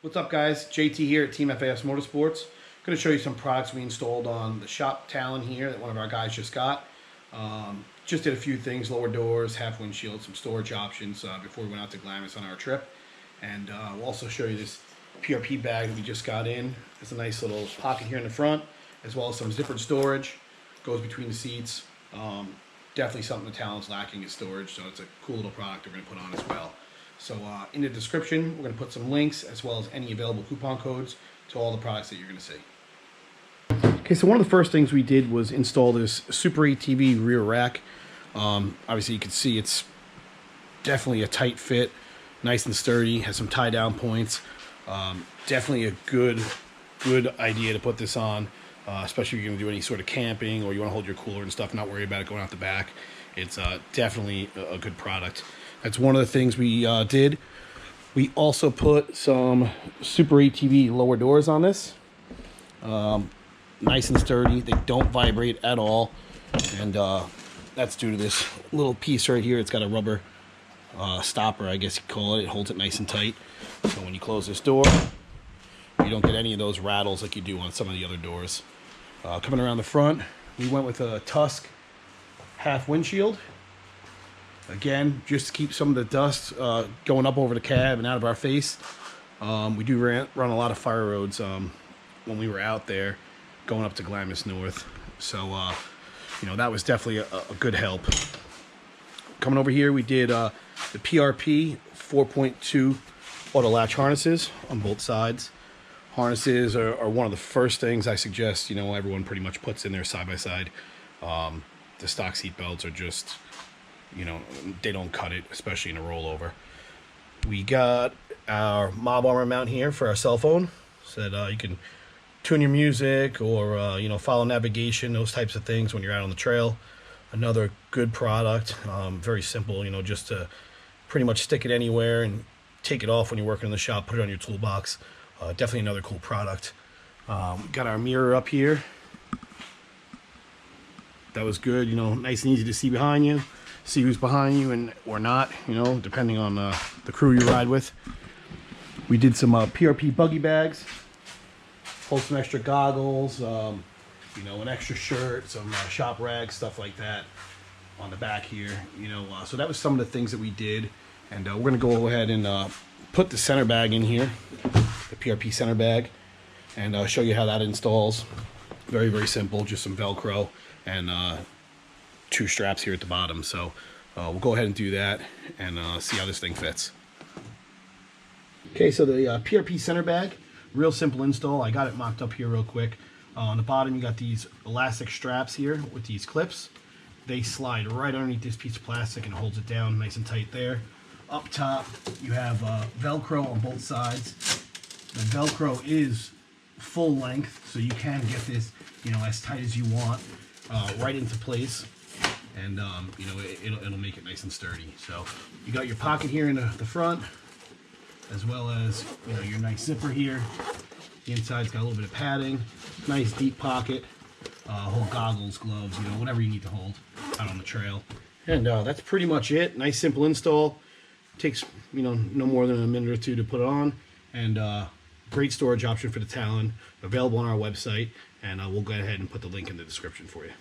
What's up, guys? JT here at Team FAS Motorsports. I'm going to show you some products we installed on the shop Talon here that one of our guys just got. Just did a few things: lower doors, half windshield, some storage options before we went out to Glamis on our trip. And we'll also show you this PRP bag that we just got in. It's a nice little pocket here in the front, as well as some zippered storage. Goes between the seats. Definitely something the Talon's lacking is storage, so it's a cool little product we're going to put on as well. So in the description, we're going to put some links as well as any available coupon codes to all the products that you're going to see. Okay, so one of the first things we did was install this Super ATV rear rack. Obviously, you can see it's definitely a tight fit, nice and sturdy, has some tie down points. Definitely a good idea to put this on, especially if you're going to do any sort of camping or you want to hold your cooler and stuff, not worry about it going out the back. It's definitely a good product. That's one of the things we did. We also put some Super ATV lower doors on this. Nice and sturdy. They don't vibrate at all. And that's due to this little piece right here. It's got a rubber stopper, I guess you call it. It holds it nice and tight. So when you close this door, you don't get any of those rattles like you do on some of the other doors. Coming around the front, we went with a Tusk half windshield. Again, just to keep some of the dust going up over the cab and out of our face. We do run a lot of fire roads when we were out there going up to Glamis North. So, you know, that was definitely a good help. Coming over here, we did the PRP 4.2 auto latch harnesses on both sides. Harnesses are one of the first things I suggest, you know, everyone pretty much puts in there side by side. The stock seat belts are just, you know, they don't cut it, especially in a rollover. We got our mob armor mount here for our cell phone, so that you can tune your music or you know, follow navigation, those types of things when you're out on the trail. Another good product, very simple, you know, just to pretty much stick it anywhere and take it off when you're working in the shop, put it on your toolbox. Definitely another cool product. Got our mirror up here. That was good, you know, nice and easy to see behind you. See who's behind you and or not, you know, depending on the crew you ride with. We did some PRP buggy bags, hold some extra goggles, you know, an extra shirt, some shop rags, stuff like that on the back here, you know. So that was some of the things that we did, and we're gonna go ahead and put the center bag in here, the PRP center bag, and show you how that installs. Very, very simple, just some Velcro and two straps here at the bottom. So we'll go ahead and do that and see how this thing fits. Okay, so the PRP center bag, real simple install. I got it mocked up here real quick. On the bottom, you got these elastic straps here with these clips. They slide right underneath this piece of plastic and holds it down nice and tight there. Up top, you have Velcro on both sides. The Velcro is full length, so you can get this, you know, as tight as you want, right into place. And you know, it'll make it nice and sturdy. So you got your pocket here in the front, as well as, you know, your nice zipper here. The inside's got a little bit of padding, nice deep pocket. Hold goggles, gloves, you know, whatever you need to hold out on the trail. And that's pretty much it. Nice simple install. Takes, you know, no more than a minute or two to put it on. And great storage option for the Talon, available on our website. And we'll go ahead and put the link in the description for you.